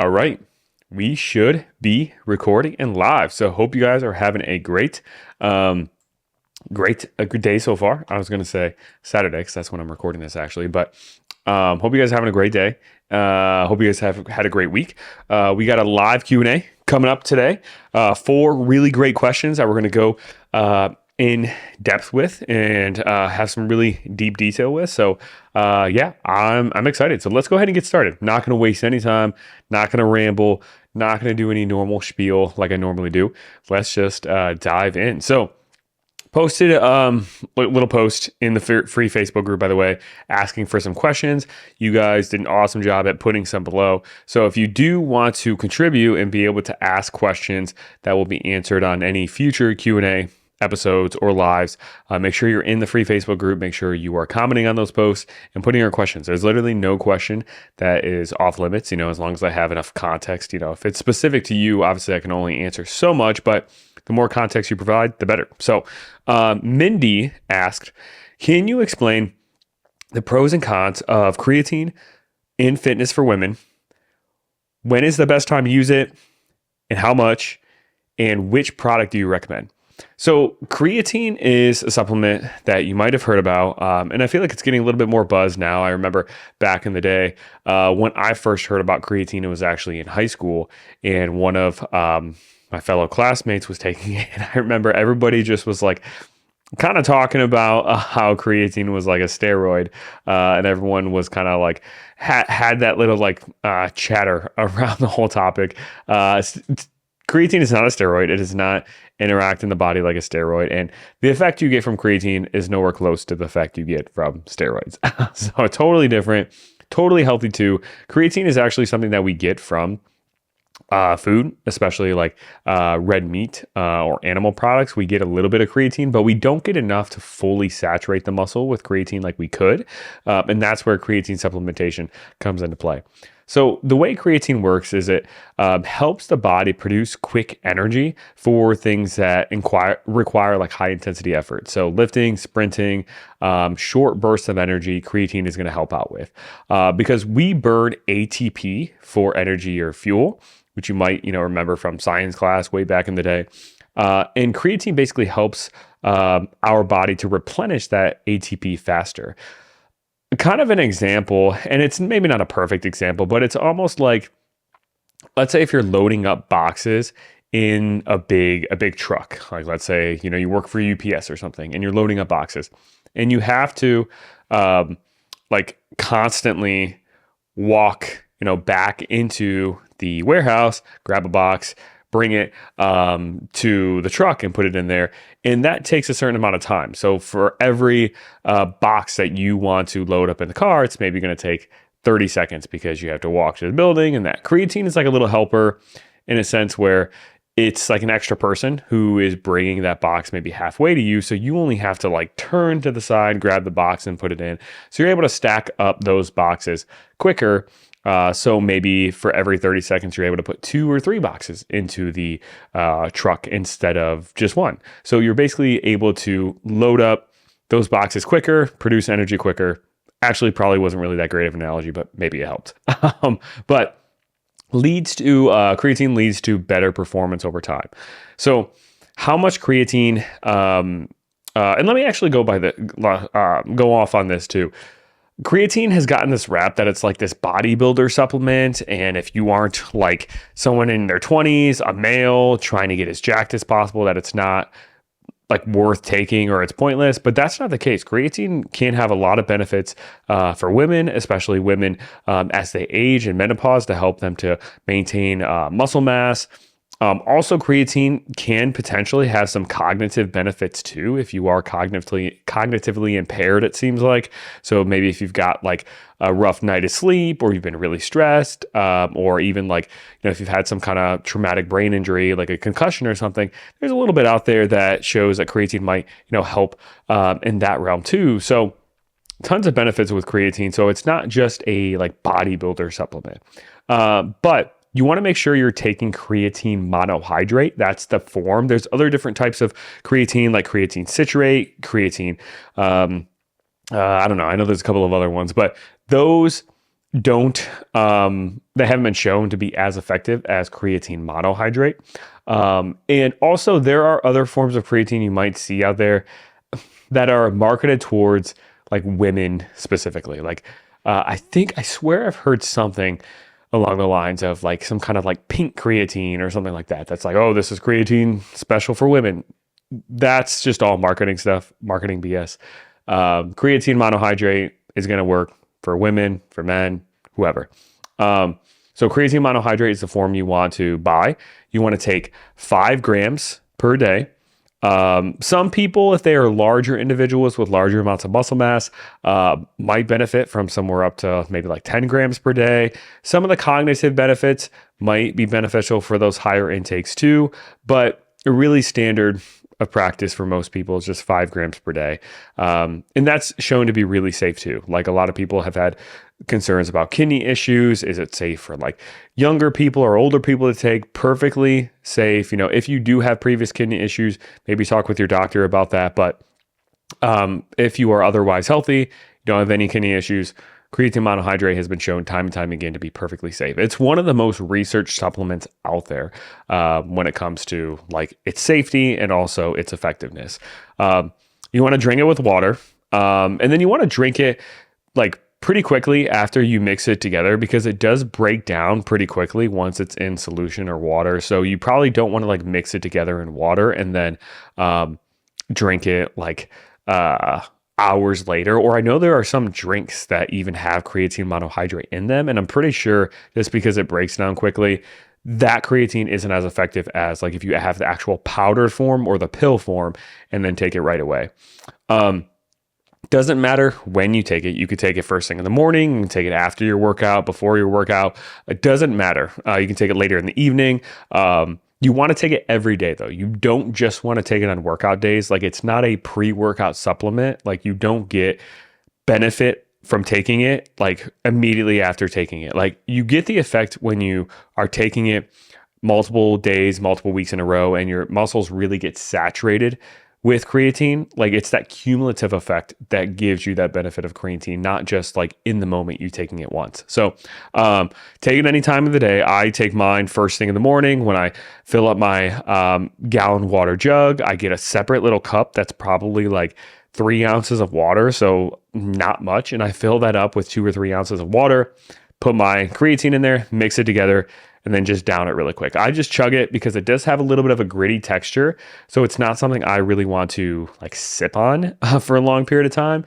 All right. We should be recording and live. So hope you guys are having a um, a good day so far. I was going to say Saturday because that's when I'm recording this actually, but hope you guys are having a great day. Hope you guys have had a great week. We got a live Q&A coming up today. Four really great questions that we're going to go in depth with and have some really deep detail with. So yeah, I'm excited. So let's go ahead and get started. Not going to waste any time. Not going to ramble. Not going to do any normal spiel like I normally do. Let's just dive in. So posted a little post in the free Facebook group, by the way, asking for some questions. You guys did an awesome job at putting some below. So if you do want to contribute and be able to ask questions that will be answered on any future Q&A episodes or lives, make sure you're in the free Facebook group. Make sure you are commenting on those posts and putting your questions. There's literally no question that is off limits, as long as I have enough context. If it's specific to you, obviously I can only answer so much, but the more context you provide, the better. So Mindy asked, can you explain the pros and cons of creatine in fitness for women? When is the best time to use it and how much, and which product do you recommend? So creatine is a supplement that you might have heard about, and I feel like it's getting a little bit more buzz now. I remember back in the day when I first heard about creatine, it was actually in high school, and one of my fellow classmates was taking it, and I remember everybody just was like kind of talking about how creatine was like a steroid, and everyone was kind of like had that little like chatter around the whole topic. Creatine is not a steroid. It does not interact in the body like a steroid. And the effect you get from creatine is nowhere close to the effect you get from steroids. So totally different, totally healthy too. Creatine is actually something that we get from food, especially like red meat or animal products. We get a little bit of creatine, but we don't get enough to fully saturate the muscle with creatine like we could. And that's where creatine supplementation comes into play. So the way creatine works is it helps the body produce quick energy for things that require like high intensity effort. So lifting, sprinting, short bursts of energy, creatine is going to help out with because we burn ATP for energy or fuel, which you might remember from science class way back in the day. And creatine basically helps our body to replenish that ATP faster. Kind of an example, and it's maybe not a perfect example, but it's almost like, let's say if you're loading up boxes in a big truck, like let's say, you work for UPS or something and you're loading up boxes and you have to like constantly walk, back into the warehouse, grab a box, bring it to the truck and put it in there. And that takes a certain amount of time. So for every box that you want to load up in the car, it's maybe going to take 30 seconds because you have to walk to the building. And that creatine is like a little helper in a sense where it's like an extra person who is bringing that box maybe halfway to you. So you only have to like turn to the side, grab the box and put it in. So you're able to stack up those boxes quicker. So maybe for every 30 seconds, you're able to put 2 or 3 boxes into the truck instead of just one. So you're basically able to load up those boxes quicker, produce energy quicker. Actually, probably wasn't really that great of an analogy, but maybe it helped. But creatine leads to better performance over time. So how much creatine, and let me actually go off on this too. Creatine has gotten this rap that it's like this bodybuilder supplement. And if you aren't like someone in their 20s, a male trying to get as jacked as possible, that it's not like worth taking or it's pointless. But that's not the case. Creatine can have a lot of benefits for women, especially women as they age and menopause, to help them to maintain muscle mass. Also, creatine can potentially have some cognitive benefits too if you are cognitively impaired, it seems like. So maybe if you've got like a rough night of sleep, or you've been really stressed, or even like, if you've had some kind of traumatic brain injury, like a concussion or something, there's a little bit out there that shows that creatine might, help in that realm too. So tons of benefits with creatine. So it's not just a like bodybuilder supplement, but you want to make sure you're taking creatine monohydrate. That's the form. There's other different types of creatine, like creatine citrate, creatine. I don't know. I know there's a couple of other ones, but those don't they haven't been shown to be as effective as creatine monohydrate. And also there are other forms of creatine you might see out there that are marketed towards like women specifically. Like I swear I've heard something along the lines of like some kind of like pink creatine or something like that. That's like, oh, this is creatine special for women. That's just all marketing stuff, marketing BS. Creatine monohydrate is going to work for women, for men, whoever. So creatine monohydrate is the form you want to buy. You want to take 5 grams per day. Some people, if they are larger individuals with larger amounts of muscle mass, might benefit from somewhere up to maybe like 10 grams per day. Some of the cognitive benefits might be beneficial for those higher intakes too, but a really standard of practice for most people is just 5 grams per day. And that's shown to be really safe too. Like a lot of people have had concerns about kidney issues. Is it safe for like younger people or older people to take? Perfectly safe. You know, if you do have previous kidney issues, maybe talk with your doctor about that. But if you are otherwise healthy, you don't have any kidney issues, creatine monohydrate has been shown time and time again to be perfectly safe. It's one of the most researched supplements out there when it comes to like its safety and also its effectiveness. You want to drink it with water, and then you want to drink it like pretty quickly after you mix it together because it does break down pretty quickly once it's in solution or water. So you probably don't want to like mix it together in water and then drink it like hours later. Or I know there are some drinks that even have creatine monohydrate in them, and I'm pretty sure just because it breaks down quickly, that creatine isn't as effective as like if you have the actual powdered form or the pill form and then take it right away. Doesn't matter when you take it. You could take it first thing in the morning, you can take it after your workout, before your workout. It doesn't matter. You can take it later in the evening. You want to take it every day though. You don't just want to take it on workout days. Like it's not a pre-workout supplement. Like you don't get benefit from taking it like immediately after taking it. Like you get the effect when you are taking it multiple days, multiple weeks in a row, and your muscles really get saturated with creatine. Like it's that cumulative effect that gives you that benefit of creatine, not just like in the moment you taking it once. So take it any time of the day. I take mine first thing in the morning when I fill up my gallon water jug. I get a separate little cup that's probably like 3 ounces of water, so not much, and I fill that up with 2 or 3 ounces of water, put my creatine in there, mix it together, and then just down it really quick. I just chug it because it does have a little bit of a gritty texture. So it's not something I really want to like sip on for a long period of time.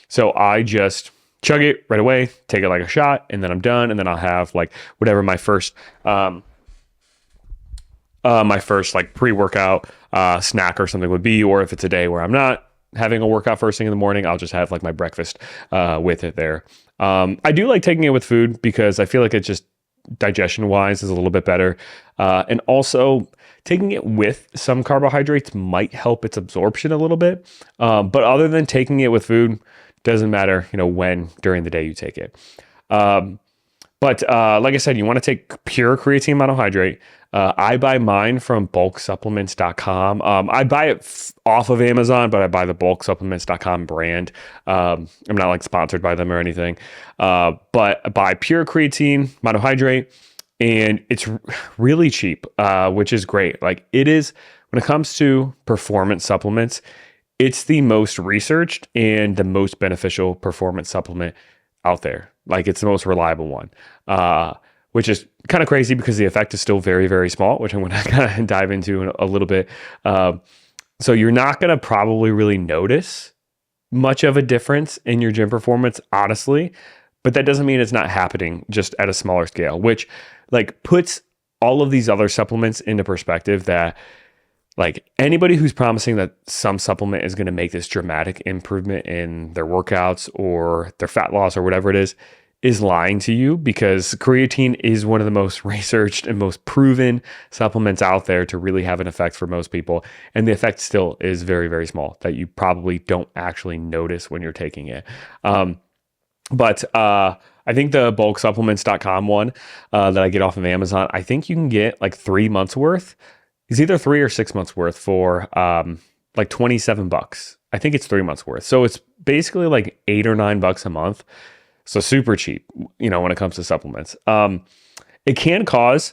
So I just chug it right away, take it like a shot, and then I'm done. And then I'll have like whatever my first like pre-workout snack or something would be. Or if it's a day where I'm not having a workout first thing in the morning, I'll just have like my breakfast with it there. I do like taking it with food because I feel like it's just digestion wise is a little bit better. And also taking it with some carbohydrates might help its absorption a little bit. But other than taking it with food, doesn't matter, you know, when during the day you take it. But like I said, you want to take pure creatine monohydrate. I buy mine from bulksupplements.com. I buy it off of Amazon, but I buy the bulksupplements.com brand. I'm not like sponsored by them or anything. But I buy pure creatine monohydrate, and it's really cheap, which is great. Like it is, when it comes to performance supplements, it's the most researched and the most beneficial performance supplement out there. Like it's the most reliable one, which is kind of crazy because the effect is still very, very small, which I'm going to kind of dive into in a little bit. So you're not going to probably really notice much of a difference in your gym performance, honestly, but that doesn't mean it's not happening just at a smaller scale, which like puts all of these other supplements into perspective that like anybody who's promising that some supplement is going to make this dramatic improvement in their workouts or their fat loss or whatever it is lying to you, because creatine is one of the most researched and most proven supplements out there to really have an effect for most people. And the effect still is very, very small that you probably don't actually notice when you're taking it. But I think the bulksupplements.com one that I get off of Amazon, I think you can get like 3 months worth. It's either 3 or 6 months worth for like $27. I think it's 3 months worth. So it's basically like $8 or $9 a month So super cheap, when it comes to supplements. It can cause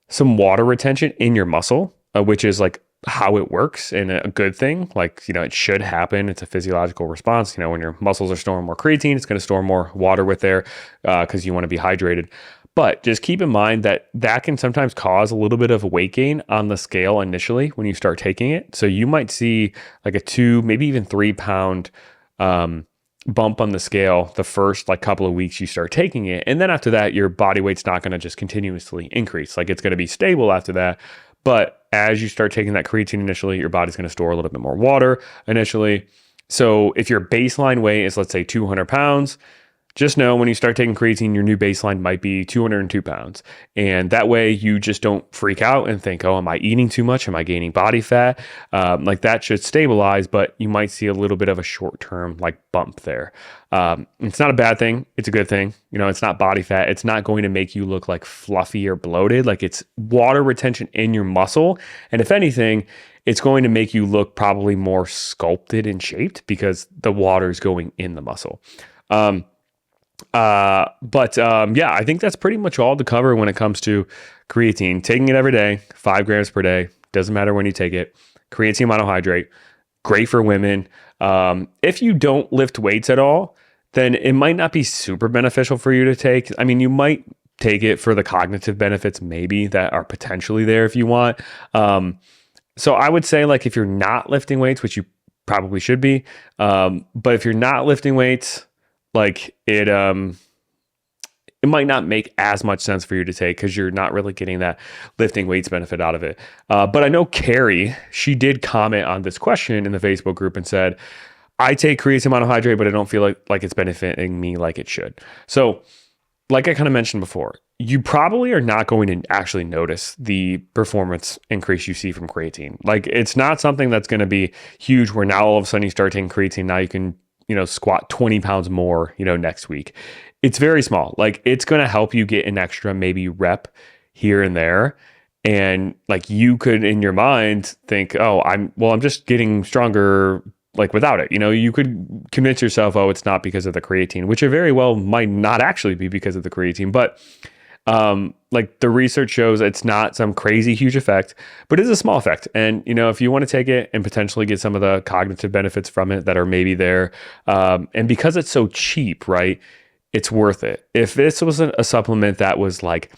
some water retention in your muscle, which is like how it works and a good thing. Like, it should happen. It's a physiological response. When your muscles are storing more creatine, it's going to store more water with there because you want to be hydrated. But just keep in mind that can sometimes cause a little bit of weight gain on the scale initially when you start taking it. So you might see like a 2, maybe even 3 pound bump on the scale the first like couple of weeks you start taking it. And then after that, your body weight's not going to just continuously increase. Like it's going to be stable after that. But as you start taking that creatine initially, your body's going to store a little bit more water initially. So if your baseline weight is, let's say, 200 pounds, just know when you start taking creatine, your new baseline might be 202 pounds. And that way you just don't freak out and think, oh, am I eating too much? Am I gaining body fat? Like that should stabilize, but you might see a little bit of a short-term like bump there. It's not a bad thing. It's a good thing. It's not body fat. It's not going to make you look like fluffy or bloated. Like it's water retention in your muscle. And if anything, it's going to make you look probably more sculpted and shaped because the water is going in the muscle. Yeah, I think that's pretty much all to cover when it comes to creatine. Taking it every day, 5 grams per day, doesn't matter when you take it. Creatine monohydrate, great for women. If you don't lift weights at all, then it might not be super beneficial for you to take. I mean, you might take it for the cognitive benefits maybe that are potentially there if you want. So I would say like if you're not lifting weights, which you probably should be, but if you're not lifting weights, like it might not make as much sense for you to take because you're not really getting that lifting weights benefit out of it. But I know Carrie, she did comment on this question in the Facebook group and said, I take creatine monohydrate, but I don't feel like it's benefiting me like it should. So like I kind of mentioned before, you probably are not going to actually notice the performance increase you see from creatine. Like it's not something that's going to be huge where now all of a sudden you start taking creatine, now you can squat 20 pounds more, next week. It's very small. Like it's going to help you get an extra maybe rep here and there. And like you could in your mind think, oh, I'm just getting stronger like without it. You could convince yourself, oh, it's not because of the creatine, which it very well might not actually be because of the creatine. But like the research shows it's not some crazy huge effect, but it's a small effect. And, if you want to take it and potentially get some of the cognitive benefits from it that are maybe there, and because it's so cheap, right, it's worth it. If this was a supplement that was like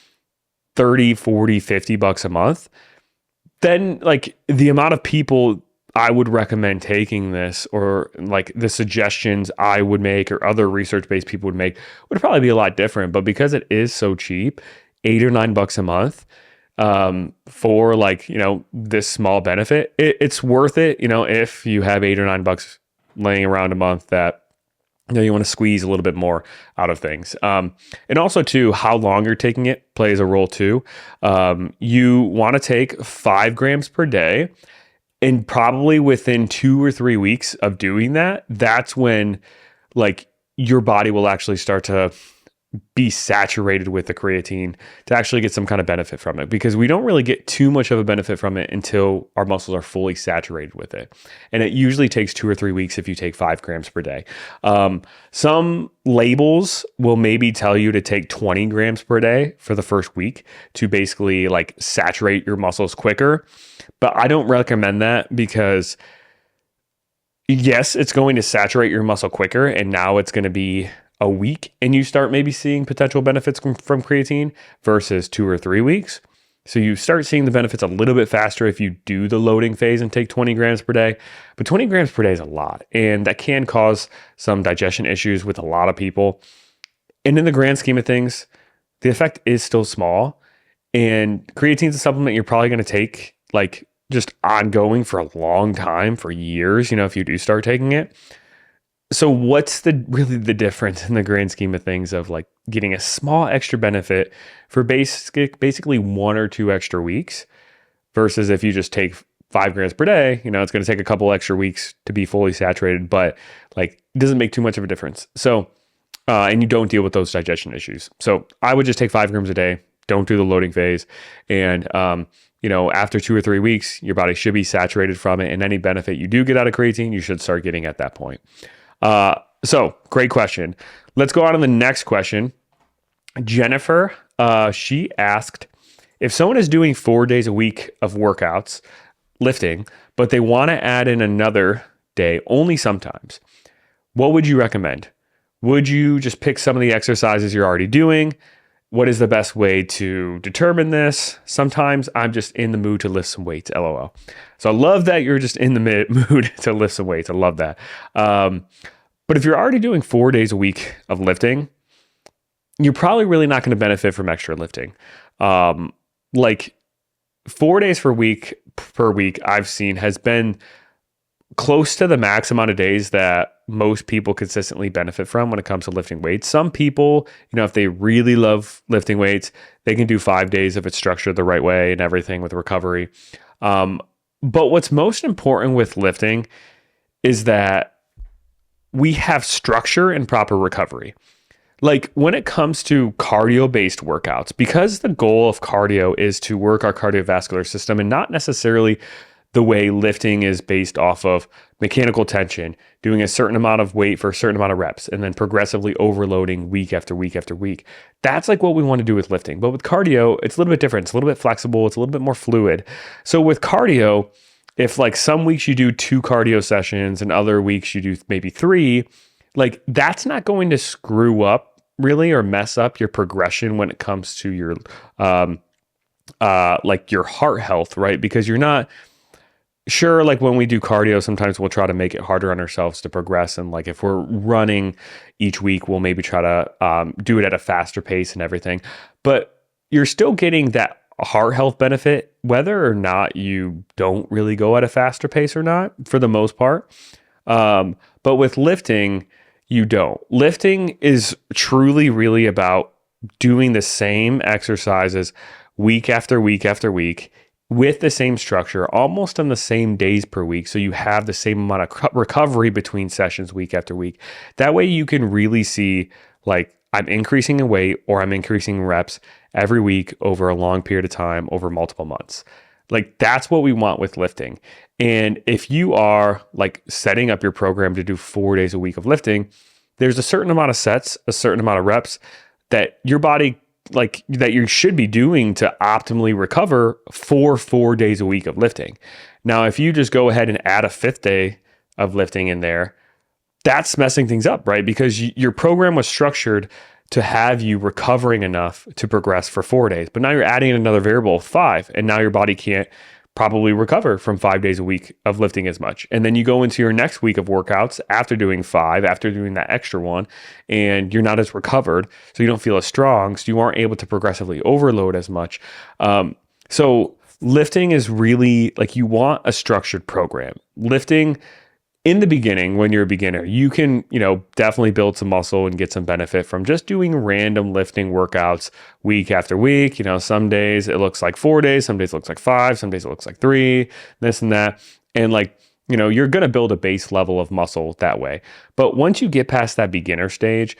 30, 40, $50 a month, then like the amount of people I would recommend taking this or like the suggestions I would make or other research-based people would make would probably be a lot different. But because it is so cheap, $8 or $9 a month for like, this small benefit, it's worth it, if you have $8 or $9 laying around a month that you want to squeeze a little bit more out of things. And also too, how long you're taking it plays a role too. You want to take 5 grams per day. And probably within 2 or 3 weeks of doing that, that's when like your body will actually start to be saturated with the creatine to actually get some kind of benefit from it, because we don't really get too much of a benefit from it until our muscles are fully saturated with it. And it usually takes 2 or 3 weeks if you take 5 grams per day. Some labels will maybe tell you to take 20 grams per day for the first week to basically like saturate your muscles quicker. But I don't recommend that because yes, it's going to saturate your muscle quicker. And now it's going to be a week and you start maybe seeing potential benefits from creatine versus 2 or 3 weeks. So you start seeing the benefits a little bit faster if you do the loading phase and take 20 grams per day. But 20 grams per day is a lot. And that can cause some digestion issues with a lot of people. And in the grand scheme of things, the effect is still small. And creatine is a supplement you're probably going to take like just ongoing for a long time, for years, if you do start taking it. So what's really the difference in the grand scheme of things of like getting a small extra benefit for basically 1 or 2 extra weeks versus if you just take 5 grams per day, it's going to take a couple extra weeks to be fully saturated, but like it doesn't make too much of a difference. So, and you don't deal with those digestion issues. So I would just take 5 grams a day. Don't do the loading phase. And, after 2 or 3 weeks, your body should be saturated from it. And any benefit you do get out of creatine, you should start getting at that point. So great question. Let's go on to the next question. Jennifer, she asked, if someone is doing 4 days a week of workouts, lifting, but they want to add in another day only sometimes, what would you recommend? Would you just pick some of the exercises you're already doing? What is the best way to determine this? Sometimes I'm just in the mood to lift some weights, LOL. So I love that you're just in the mood to lift some weights. I love that. But if you're already doing 4 days a week of lifting, you're probably really not going to benefit from extra lifting. Like 4 days per week I've seen has been close to the max amount of days that most people consistently benefit from when it comes to lifting weights. Some people, if they really love lifting weights, they can do 5 days if it's structured the right way and everything with recovery. But what's most important with lifting is that we have structure and proper recovery. Like when it comes to cardio-based workouts, because the goal of cardio is to work our cardiovascular system and not necessarily the way lifting is based off of mechanical tension, doing a certain amount of weight for a certain amount of reps, and then progressively overloading week after week after week. That's like what we want to do with lifting. But with cardio, it's a little bit different. It's a little bit flexible. It's a little bit more fluid. So with cardio, if like some weeks you do 2 cardio sessions and other weeks you do maybe 3, like that's not going to screw up really or mess up your progression when it comes to your like your heart health, right? Because you're not sure, like when we do cardio, sometimes we'll try to make it harder on ourselves to progress. And like if we're running each week, we'll maybe try to do it at a faster pace and everything. But you're still getting that heart health benefit, whether or not you don't really go at a faster pace or not, for the most part. But with lifting, you don't. Lifting is truly really about doing the same exercises week after week after week with the same structure, almost on the same days per week. So you have the same amount of recovery between sessions week after week. That way you can really see like I'm increasing in weight or I'm increasing in reps every week over a long period of time over multiple months. Like that's what we want with lifting. And if you are like setting up your program to do 4 days a week of lifting, there's a certain amount of sets, a certain amount of reps that your body like that you should be doing to optimally recover for 4 days a week of lifting. Now, if you just go ahead and add a 5th day of lifting in there, that's messing things up, right? Because your program was structured to have you recovering enough to progress for 4 days. But now you're adding another variable of 5, and now your body can't probably recover from 5 days a week of lifting as much. And then you go into your next week of workouts after doing 5, after doing that extra one, and you're not as recovered. So you don't feel as strong. So you aren't able to progressively overload as much. So lifting is really like you want a structured program. Lifting in the beginning, when you're a beginner, you can, definitely build some muscle and get some benefit from just doing random lifting workouts week after week. Some days it looks like 4 days, some days it looks like 5, some days it looks like 3, this and that. And like, you're going to build a base level of muscle that way. But once you get past that beginner stage,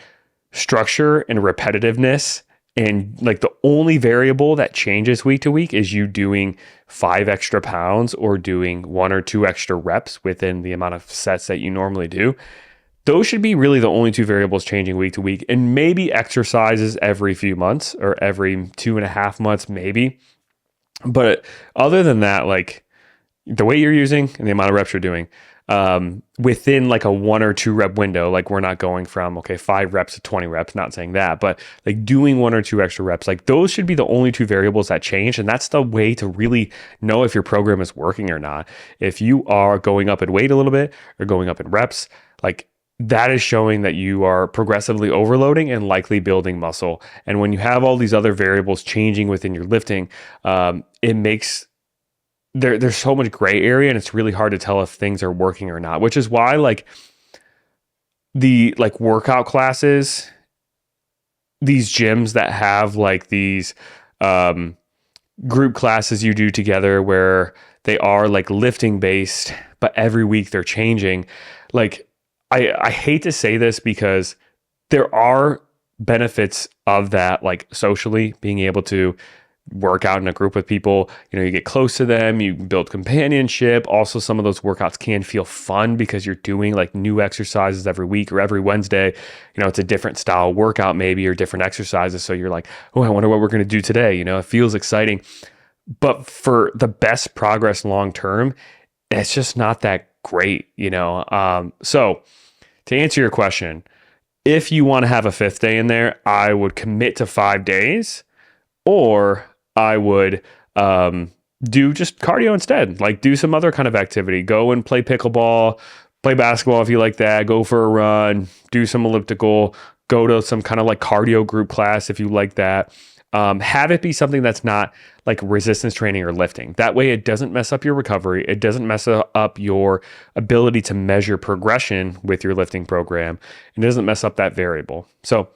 structure and repetitiveness, and like the only variable that changes week to week is you doing 5 extra pounds or doing 1 or 2 extra reps within the amount of sets that you normally do. Those should be really the only 2 variables changing week to week, and maybe exercises every few months or every 2.5 months, maybe. But other than that, like the weight you're using and the amount of reps you're doing, within like a 1 or 2 rep window, like we're not going from 5 reps to 20 reps, not saying that, but like doing 1 or 2 extra reps, like those should be the only 2 variables that change. And that's the way to really know if your program is working or not. If you are going up in weight a little bit or going up in reps, like that is showing that you are progressively overloading and likely building muscle. And when you have all these other variables changing within your lifting, it makes there's so much gray area, and it's really hard to tell if things are working or not, which is why like the like workout classes, these gyms that have like these group classes you do together where they are like lifting based, but every week they're changing. Like I hate to say this because there are benefits of that, like socially being able to work out in a group with people, you get close to them, you build companionship. Also, some of those workouts can feel fun because you're doing like new exercises every week or every Wednesday. It's a different style workout maybe, or different exercises. So you're like, oh, I wonder what we're going to do today. It feels exciting. But for the best progress long term, it's just not that great, So to answer your question, if you want to have a fifth day in there, I would commit to 5 days, or I would do just cardio instead, like do some other kind of activity. Go and play pickleball, play basketball if you like that, go for a run, do some elliptical, go to some kind of like cardio group class if you like that. Have it be something that's not like resistance training or lifting. That way it doesn't mess up your recovery. It doesn't mess up your ability to measure progression with your lifting program. It doesn't mess up that variable. So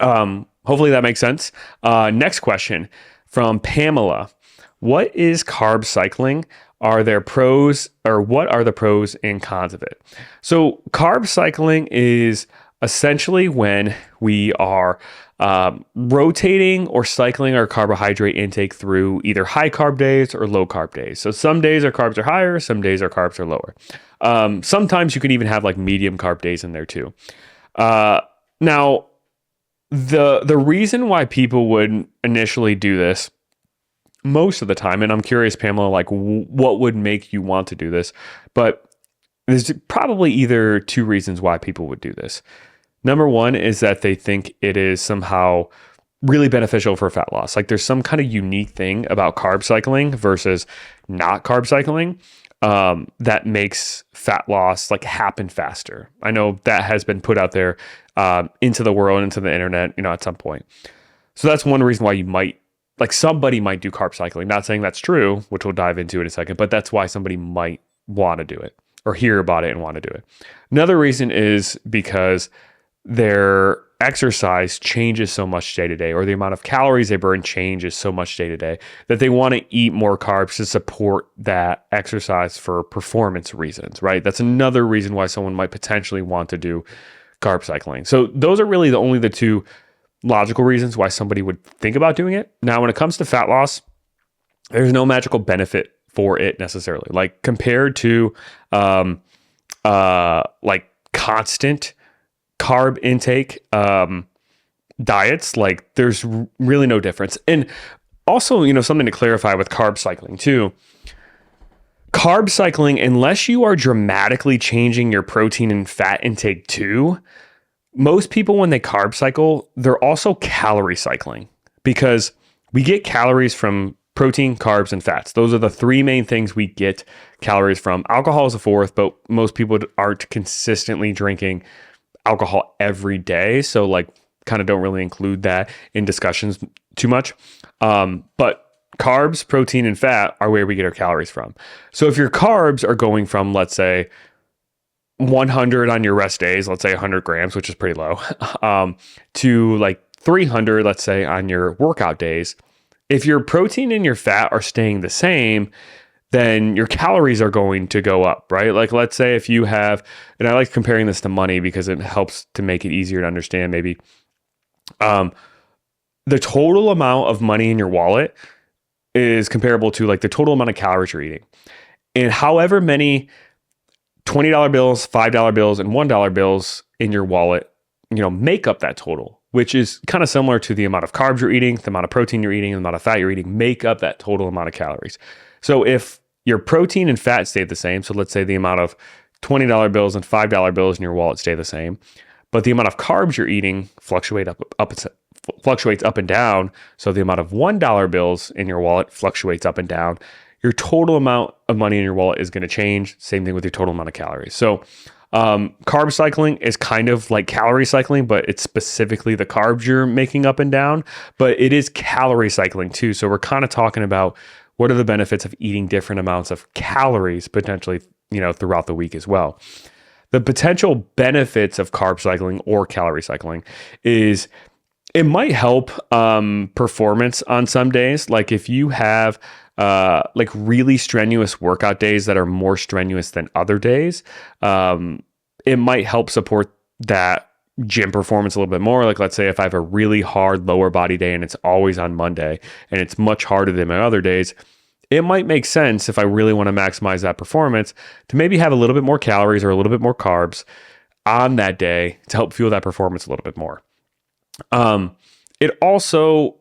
hopefully that makes sense. Next question from Pamela. What is carb cycling? Are there pros, or what are the pros and cons of it? So carb cycling is essentially when we are rotating or cycling our carbohydrate intake through either high carb days or low carb days. So some days our carbs are higher, some days our carbs are lower. Sometimes you can even have like medium carb days in there too. Now, the reason why people would initially do this most of the time, and I'm curious, Pamela, like what would make you want to do this? But there's probably either two reasons why people would do this. Number one is that they think it is somehow really beneficial for fat loss. Like there's some kind of unique thing about carb cycling versus not carb cycling that makes fat loss like happen faster. I know that has been put out there into the world, into the internet, at some point. So that's one reason why somebody might do carb cycling. Not saying that's true, which we'll dive into in a second, but that's why somebody might want to do it or hear about it and want to do it. Another reason is because their exercise changes so much day to day, or the amount of calories they burn changes so much day to day, that they want to eat more carbs to support that exercise for performance reasons, right? That's another reason why someone might potentially want to do carb cycling. So those are really only the two logical reasons why somebody would think about doing it. Now, when it comes to fat loss, there's no magical benefit for it necessarily. Like compared to like constant carb intake diets, like there's really no difference. And also, something to clarify with carb cycling too. Carb cycling, unless you are dramatically changing your protein and fat intake too, most people when they carb cycle, they're also calorie cycling, because we get calories from protein, carbs, and fats. Those are the three main things we get calories from. Alcohol is the fourth, but most people aren't consistently drinking alcohol every day. So like kind of don't really include that in discussions too much. But carbs, protein, and fat are where we get our calories from. So if your carbs are going from, let's say, 100 on your rest days, let's say 100 grams, which is pretty low, to like 300, let's say, on your workout days, if your protein and your fat are staying the same, then your calories are going to go up, right? Like let's say if you have, and I like comparing this to money because it helps to make it easier to understand maybe, the total amount of money in your wallet is comparable to like the total amount of calories you're eating. And however many $20 bills, $5 bills, and $1 bills in your wallet, make up that total, which is kind of similar to the amount of carbs you're eating, the amount of protein you're eating, and the amount of fat you're eating, make up that total amount of calories. So if your protein and fat stayed the same, so let's say the amount of $20 bills and $5 bills in your wallet stay the same, but the amount of carbs you're eating fluctuates up and down, so the amount of $1 bills in your wallet fluctuates up and down, your total amount of money in your wallet is going to change. Same thing with your total amount of calories. So carb cycling is kind of like calorie cycling, but it's specifically the carbs you're making up and down, but it is calorie cycling too. So we're kind of talking about what are the benefits of eating different amounts of calories potentially, throughout the week as well. The potential benefits of carb cycling or calorie cycling is it might help performance on some days. Like if you have like really strenuous workout days that are more strenuous than other days, it might help support that gym performance a little bit more. Like, let's say if I have a really hard lower body day and it's always on Monday and it's much harder than my other days, it might make sense if I really want to maximize that performance to maybe have a little bit more calories or a little bit more carbs on that day to help fuel that performance a little bit more. It also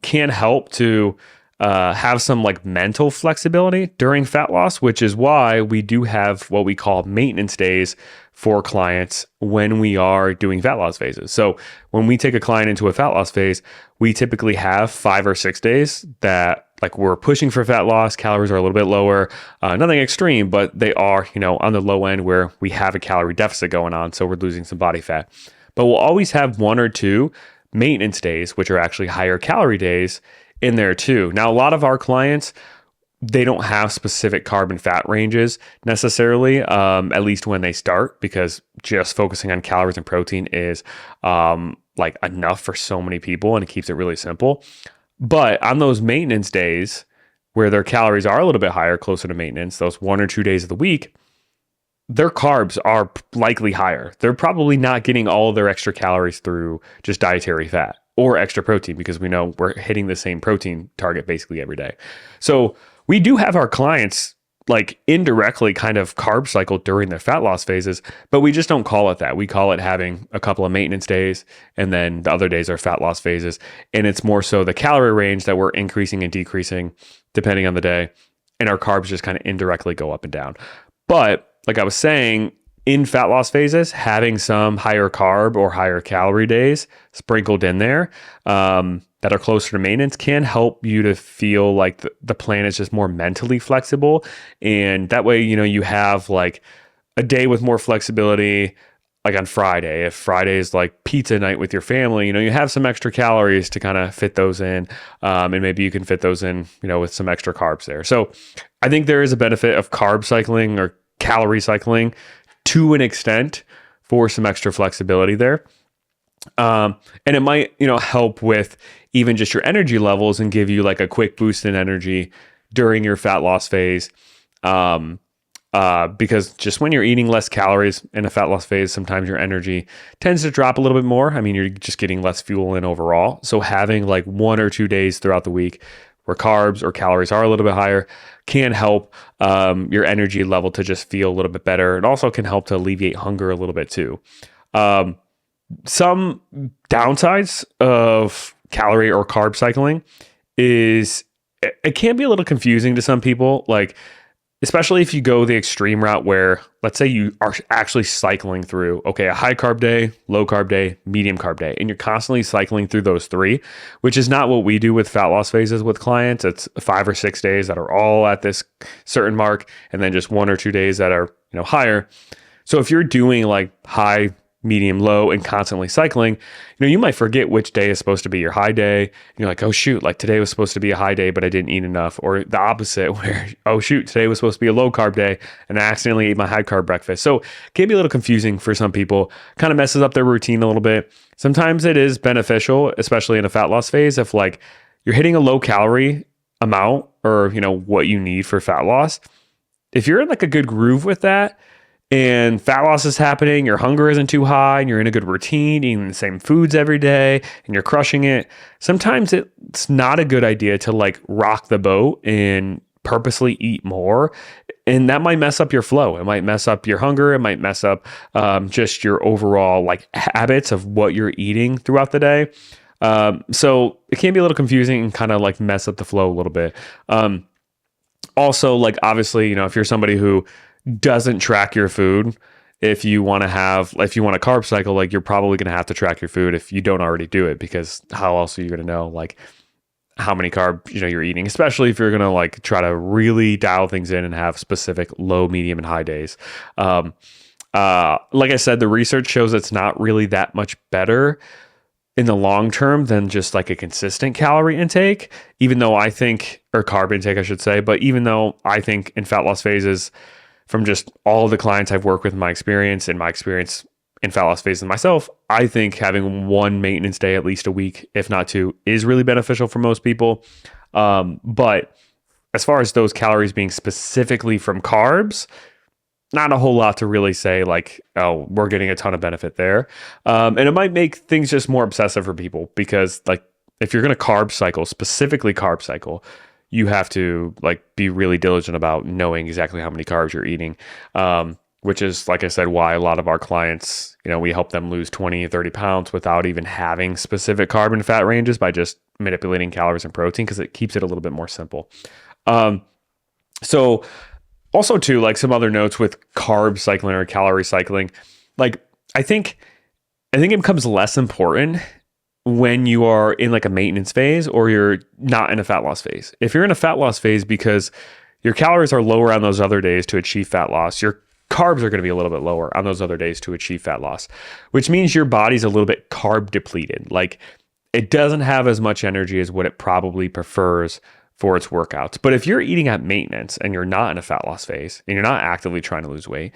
can help to have some like mental flexibility during fat loss, which is why we do have what we call maintenance days for clients when we are doing fat loss phases. So when we take a client into a fat loss phase, we typically have 5 or 6 days that like we're pushing for fat loss. Calories are a little bit lower, nothing extreme, but they are, on the low end where we have a calorie deficit going on. So we're losing some body fat, but we'll always have 1 or 2 maintenance days, which are actually higher calorie days in there too. Now, a lot of our clients, they don't have specific carb and fat ranges necessarily, at least when they start, because just focusing on calories and protein is like enough for so many people and it keeps it really simple. But on those maintenance days where their calories are a little bit higher, closer to maintenance, those 1 or 2 days of the week, their carbs are likely higher. They're probably not getting all of their extra calories through just dietary fat or extra protein, because we know we're hitting the same protein target basically every day. So we do have our clients like indirectly kind of carb cycle during their fat loss phases, but we just don't call it that. We call it having a couple of maintenance days, and then the other days are fat loss phases. And it's more so the calorie range that we're increasing and decreasing depending on the day. And our carbs just kind of indirectly go up and down. But like I was saying, in fat loss phases, having some higher carb or higher calorie days sprinkled in there that are closer to maintenance can help you to feel like the plan is just more mentally flexible. And that way, you have like a day with more flexibility, like on Friday. If Friday is like pizza night with your family, you have some extra calories to kind of fit those in. And maybe you can fit those in, with some extra carbs there. So I think there is a benefit of carb cycling or calorie cycling to an extent for some extra flexibility there. And it might, help with even just your energy levels and give you like a quick boost in energy during your fat loss phase. Because just when you're eating less calories in a fat loss phase, sometimes your energy tends to drop a little bit more. I mean, you're just getting less fuel in overall. So having like 1 or 2 days throughout the week where carbs or calories are a little bit higher can help your energy level to just feel a little bit better. It also can help to alleviate hunger a little bit too. Some downsides of calorie or carb cycling is it can be a little confusing to some people, like especially if you go the extreme route where, let's say you are actually cycling through, okay, a high carb day, low carb day, medium carb day, and you're constantly cycling through those 3, which is not what we do with fat loss phases with clients. It's 5 or 6 days that are all at this certain mark, and then just 1 or 2 days that are, higher. So if you're doing like high, medium, low, and constantly cycling, you might forget which day is supposed to be your high day. And you're like, oh shoot, like today was supposed to be a high day, but I didn't eat enough. Or the opposite where, oh shoot, today was supposed to be a low carb day and I accidentally ate my high carb breakfast. So it can be a little confusing for some people, kind of messes up their routine a little bit. Sometimes it is beneficial, especially in a fat loss phase, if like you're hitting a low calorie amount or, what you need for fat loss. If you're in like a good groove with that, and fat loss is happening, your hunger isn't too high, and you're in a good routine, eating the same foods every day, and you're crushing it, sometimes it's not a good idea to like rock the boat and purposely eat more. And that might mess up your flow. It might mess up your hunger. It might mess up just your overall like habits of what you're eating throughout the day. So it can be a little confusing and kind of like mess up the flow a little bit. Also, like obviously, if you're somebody who doesn't track your food, if you want to carb cycle, like you're probably going to have to track your food if you don't already do it, because how else are you going to know like how many carbs you're eating, especially if you're going to like try to really dial things in and have specific low, medium, and high days. Like I said, the research shows it's not really that much better in the long term than just like a consistent calorie intake, or carb intake, I should say. But even though I think in fat loss phases, from just all the clients I've worked with in my experience in fat loss phases myself, I think having 1 maintenance day at least a week, if not 2, is really beneficial for most people. But as far as those calories being specifically from carbs, not a whole lot to really say like, oh, we're getting a ton of benefit there. And it might make things just more obsessive for people because like if you're going to carb cycle, specifically carb cycle, you have to like be really diligent about knowing exactly how many carbs you're eating. Which is, like I said, why a lot of our clients, we help them lose 20, 30 pounds without even having specific carb and fat ranges by just manipulating calories and protein because it keeps it a little bit more simple. So also too, like some other notes with carb cycling or calorie cycling, like I think it becomes less important when you are in like a maintenance phase or you're not in a fat loss phase. If you're in a fat loss phase because your calories are lower on those other days to achieve fat loss, your carbs are going to be a little bit lower on those other days to achieve fat loss, which means your body's a little bit carb depleted. Like it doesn't have as much energy as what it probably prefers for its workouts. But if you're eating at maintenance and you're not in a fat loss phase and you're not actively trying to lose weight,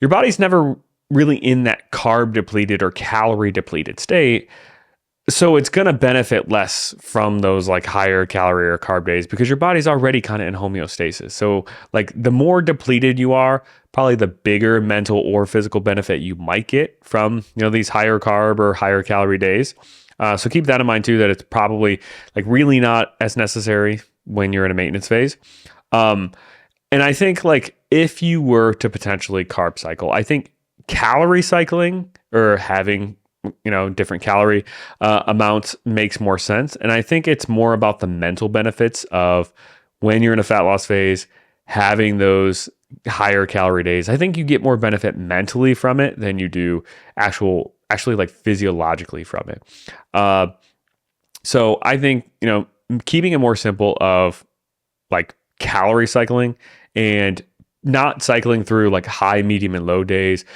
your body's never really in that carb depleted or calorie depleted state. So it's going to benefit less from those like higher calorie or carb days because your body's already kind of in homeostasis. So like the more depleted you are, probably the bigger mental or physical benefit you might get from, these higher carb or higher calorie days. So keep that in mind too, that it's probably like really not as necessary when you're in a maintenance phase. And I think like if you were to potentially carb cycle, I think calorie cycling or having different calorie amounts makes more sense. And I think it's more about the mental benefits of when you're in a fat loss phase, having those higher calorie days. I think you get more benefit mentally from it than you do actually like physiologically from it. So I think, keeping it more simple of like calorie cycling and not cycling through like high, medium, and low days,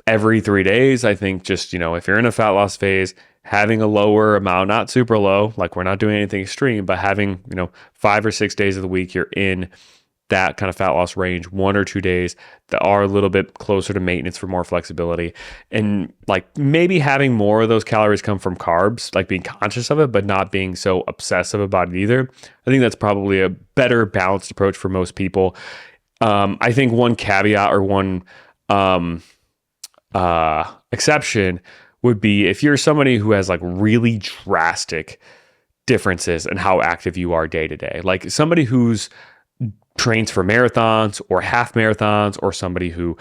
every 3 days. I think just, if you're in a fat loss phase, having a lower amount, not super low, like we're not doing anything extreme, but having, 5 or 6 days of the week, you're in that kind of fat loss range, 1 or 2 days that are a little bit closer to maintenance for more flexibility. And like maybe having more of those calories come from carbs, like being conscious of it, but not being so obsessive about it either. I think that's probably a better balanced approach for most people. I think one caveat or one, exception would be if you're somebody who has like really drastic differences in how active you are day to day, like somebody who's trains for marathons or half marathons, or somebody who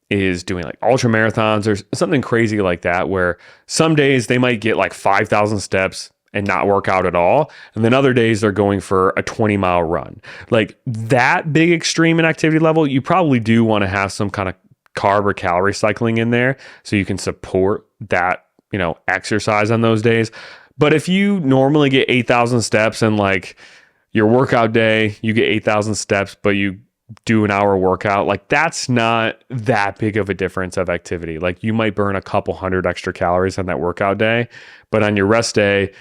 is doing like ultra marathons or something crazy like that, where some days they might get like 5,000 steps and not work out at all. And then other days they're going for a 20-mile run. Like that big extreme in activity level, you probably do want to have some kind of carb or calorie cycling in there so you can support that, exercise on those days. But if you normally get 8,000 steps and like your workout day, you get 8,000 steps, but you do an hour workout, like that's not that big of a difference of activity. Like you might burn a couple hundred extra calories on that workout day, but on your rest day,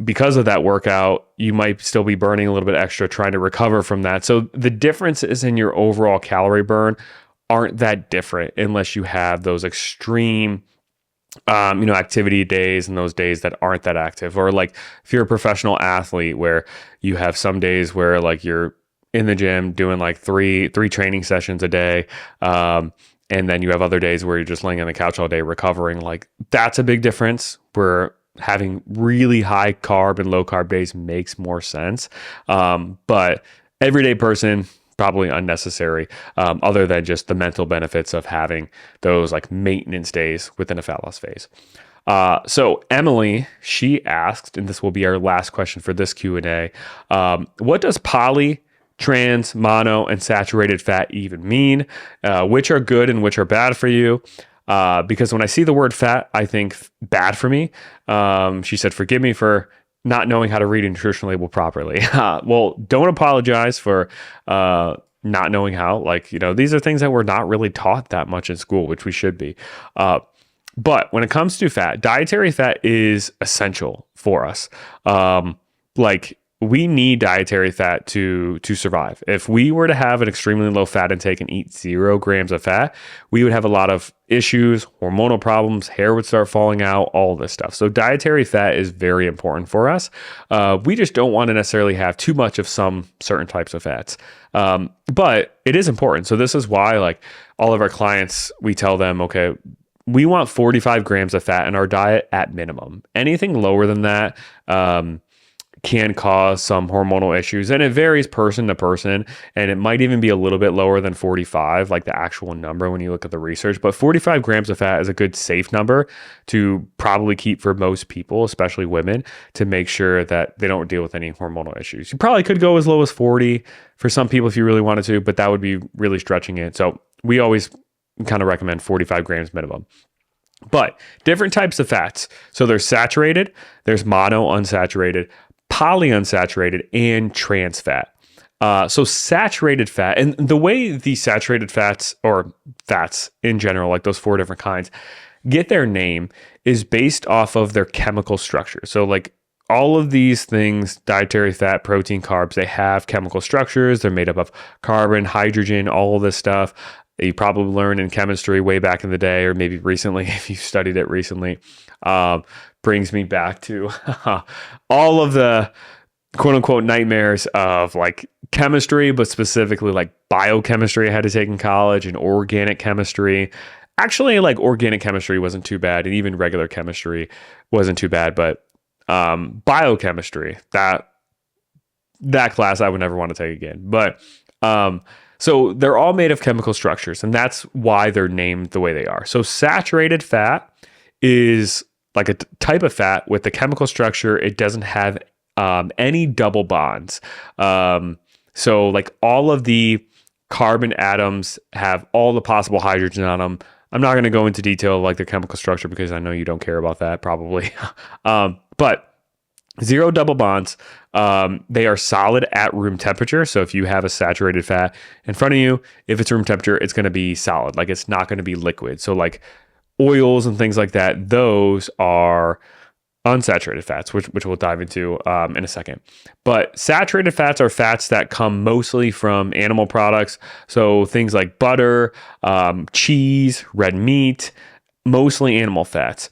because of that workout, you might still be burning a little bit extra trying to recover from that. So the differences in your overall calorie burn aren't that different unless you have those extreme, activity days and those days that aren't that active. Or like if you're a professional athlete where you have some days where like you're in the gym doing like three training sessions a day. And then you have other days where you're just laying on the couch all day recovering. Like that's a big difference where having really high carb and low carb days makes more sense. But everyday person, probably unnecessary, other than just the mental benefits of having those like maintenance days within a fat loss phase. So Emily, she asked, and this will be our last question for this Q&A, what does poly, trans, mono, and saturated fat even mean? Which are good and which are bad for you? Because when I see the word fat, I think bad for me. She said, forgive me for not knowing how to read a nutrition label properly. Well, don't apologize for not knowing how. Like, these are things that we're not really taught that much in school, which we should be. But when it comes to fat, dietary fat is essential for us. Like we need dietary fat to survive. If we were to have an extremely low fat intake and eat 0 grams of fat, we would have a lot of issues, hormonal problems, hair would start falling out, all this stuff. So dietary fat is very important for us. We just don't want to necessarily have too much of some certain types of fats. But it is important. So this is why, like, all of our clients, we tell them, okay, we want 45 grams of fat in our diet at minimum. Anything lower than that, can cause some hormonal issues, and it varies person to person, and it might even be a little bit lower than 45, like the actual number when you look at the research. But 45 grams of fat is a good safe number to probably keep for most people, especially women, to make sure that they don't deal with any hormonal issues. You probably could go as low as 40 for some people if you really wanted to, but that would be really stretching it. So we always kind of recommend 45 grams minimum. But different types of fats. So there's saturated, there's monounsaturated, polyunsaturated, and trans fat. So saturated fat, and the way these saturated fats, or fats in general, like those 4 different kinds, get their name is based off of their chemical structure. So like all of these things, dietary fat, protein, carbs, they have chemical structures. They're made up of carbon, hydrogen, all of this stuff. You probably learned in chemistry way back in the day, or maybe recently, if you studied it recently. Brings me back to all of the quote unquote nightmares of like chemistry, but specifically like biochemistry I had to take in college, and organic chemistry. Actually, like organic chemistry wasn't too bad, and even regular chemistry wasn't too bad, but biochemistry, that class I would never want to take again. But so they're all made of chemical structures, and that's why they're named the way they are. So saturated fat is like a type of fat with the chemical structure. It doesn't have any double bonds. So like all of the carbon atoms have all the possible hydrogen on them. I'm not going to go into detail like their chemical structure because I know you don't care about that probably. But 0 double bonds. They are solid at room temperature. So if you have a saturated fat in front of you, if it's room temperature, it's going to be solid. Like it's not going to be liquid. So like oils and things like that, those are unsaturated fats, which we'll dive into in a second. But saturated fats are fats that come mostly from animal products. So things like butter, cheese, red meat, mostly animal fats.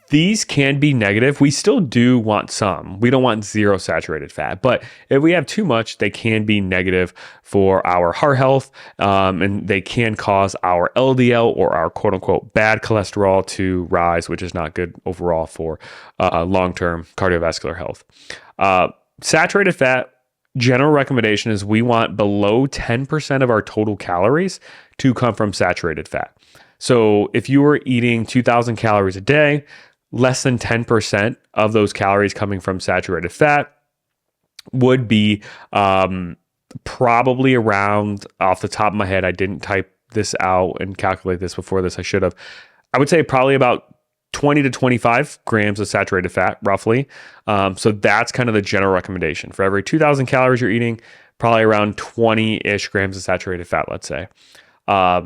These can be negative. We still do want some. We don't want 0 saturated fat, but if we have too much, they can be negative for our heart health, and they can cause our LDL, or our quote unquote bad cholesterol, to rise, which is not good overall for long-term cardiovascular health. Saturated fat, general recommendation is we want below 10% of our total calories to come from saturated fat. So if you were eating 2,000 calories a day, less than 10% of those calories coming from saturated fat would be probably around, off the top of my head, I didn't type this out and calculate this before this, I should have. I would say probably about 20 to 25 grams of saturated fat, roughly. So that's kind of the general recommendation. For every 2,000 calories you're eating, probably around 20-ish grams of saturated fat, let's say.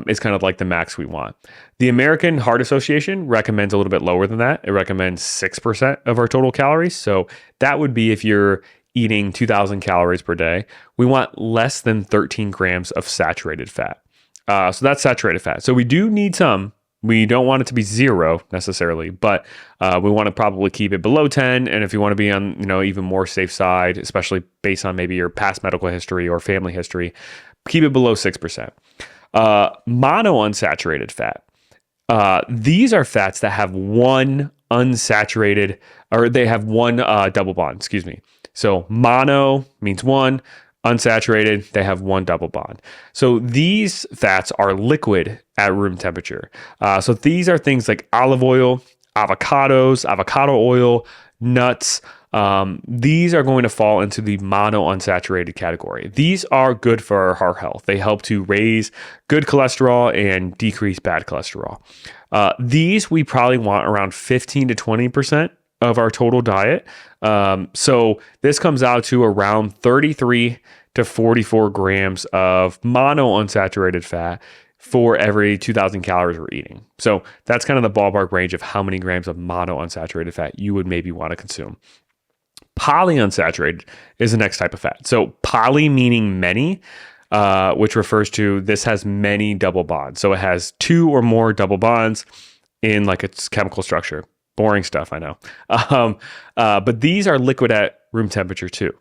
Is kind of like the max we want. The American Heart Association recommends a little bit lower than that. It recommends 6% of our total calories. So that would be if you're eating 2,000 calories per day. We want less than 13 grams of saturated fat. So that's saturated fat. So we do need some. We don't want it to be 0 necessarily, but we want to probably keep it below 10. And if you want to be on, even more safe side, especially based on maybe your past medical history or family history, keep it below 6%. Monounsaturated fat. These are fats that have one unsaturated, or they have one double bond, excuse me. So mono means one, unsaturated, they have one double bond. So these fats are liquid at room temperature. So these are things like olive oil, avocados, avocado oil, nuts. These are going to fall into the monounsaturated category. These are good for our heart health. They help to raise good cholesterol and decrease bad cholesterol. These we probably want around 15 to 20% of our total diet. So this comes out to around 33 to 44 grams of monounsaturated fat for every 2,000 calories we're eating. So that's kind of the ballpark range of how many grams of monounsaturated fat you would maybe want to consume. Polyunsaturated is the next type of fat. So poly meaning many, which refers to this has many double bonds. So it has 2 or more double bonds in like its chemical structure. Boring stuff, I know. But these are liquid at room temperature too.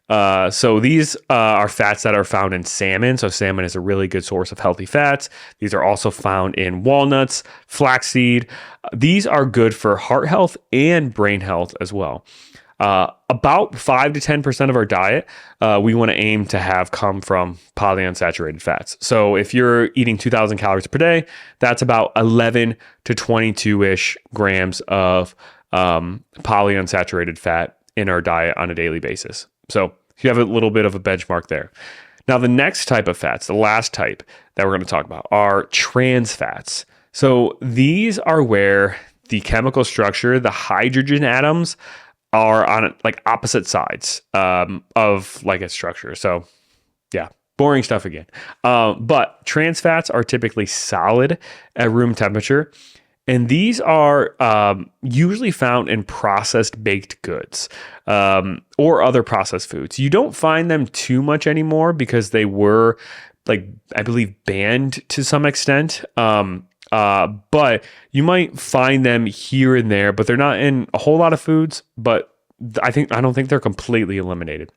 So these are fats that are found in salmon. So salmon is a really good source of healthy fats. These are also found in walnuts, flaxseed. These are good for heart health and brain health as well. About 5 to 10% of our diet, we want to aim to have come from polyunsaturated fats. So if you're eating 2,000 calories per day, that's about 11 to 22-ish grams of polyunsaturated fat in our diet on a daily basis. So you have a little bit of a benchmark there. Now, the next type of fats, the last type that we're going to talk about, are trans fats. So these are where the chemical structure, the hydrogen atoms, are on like opposite sides of like a structure. So yeah, boring stuff again. But trans fats are typically solid at room temperature. And these are usually found in processed baked goods or other processed foods. You don't find them too much anymore because they were, like, I believe, banned to some extent. But you might find them here and there, but they're not in a whole lot of foods. But I don't think they're completely eliminated.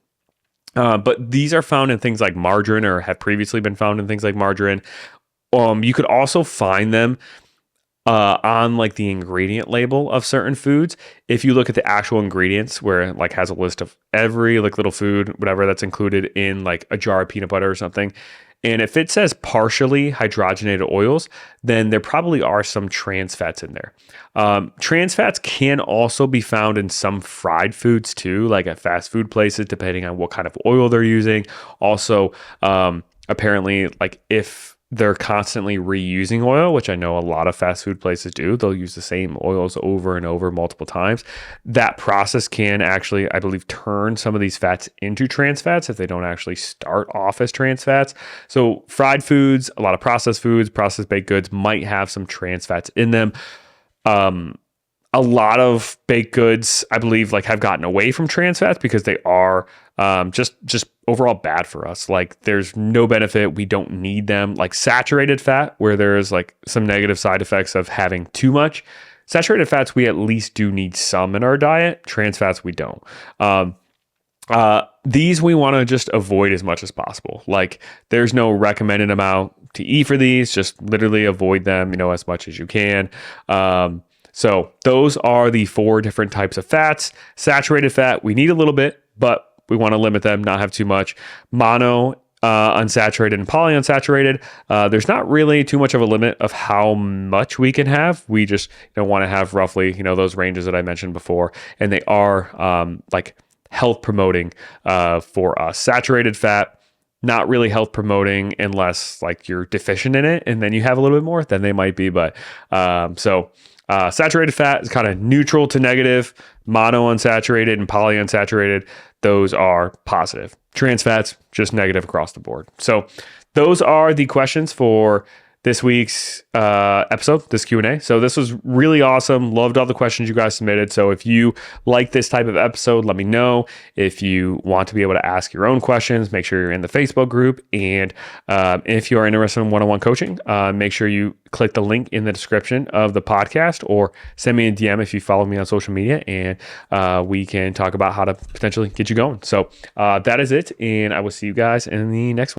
But these are found in things like margarine, or have previously been found in things like margarine. You could also find them on like the ingredient label of certain foods. If you look at the actual ingredients, where it like has a list of every like little food, whatever that's included in like a jar of peanut butter or something, and if it says partially hydrogenated oils, then there probably are some trans fats in there. Trans fats can also be found in some fried foods too, like at fast food places, depending on what kind of oil they're using. Also, apparently, like if they're constantly reusing oil, which I know a lot of fast food places do. They'll use the same oils over and over multiple times. That process can actually, I believe, turn some of these fats into trans fats if they don't actually start off as trans fats. So fried foods, a lot of processed foods, processed baked goods might have some trans fats in them. A lot of baked goods, I believe, like have gotten away from trans fats because they are just overall bad for us. Like there's no benefit. We don't need them. Like saturated fat, where there's like some negative side effects of having too much. Saturated fats, we at least do need some in our diet. Trans fats, we don't. These we want to just avoid as much as possible. Like there's no recommended amount to eat for these. Just literally avoid them, as much as you can. So those are the 4 different types of fats. Saturated fat, we need a little bit, but we want to limit them, not have too much. Mono, unsaturated, and polyunsaturated. There's not really too much of a limit of how much we can have. We just want to have roughly, those ranges that I mentioned before, and they are like health promoting for us. Saturated fat, not really health promoting unless like you're deficient in it, and then you have a little bit more, then they might be. But saturated fat is kind of neutral to negative. Monounsaturated and polyunsaturated, those are positive. Trans fats, just negative across the board. So those are the questions for this week's episode, this Q&A. So this was really awesome. Loved all the questions you guys submitted. So if you like this type of episode, let me know. If you want to be able to ask your own questions, make sure you're in the Facebook group. And if you are interested in one-on-one coaching, make sure you click the link in the description of the podcast, or send me a DM if you follow me on social media, and we can talk about how to potentially get you going. So that is it. And I will see you guys in the next one.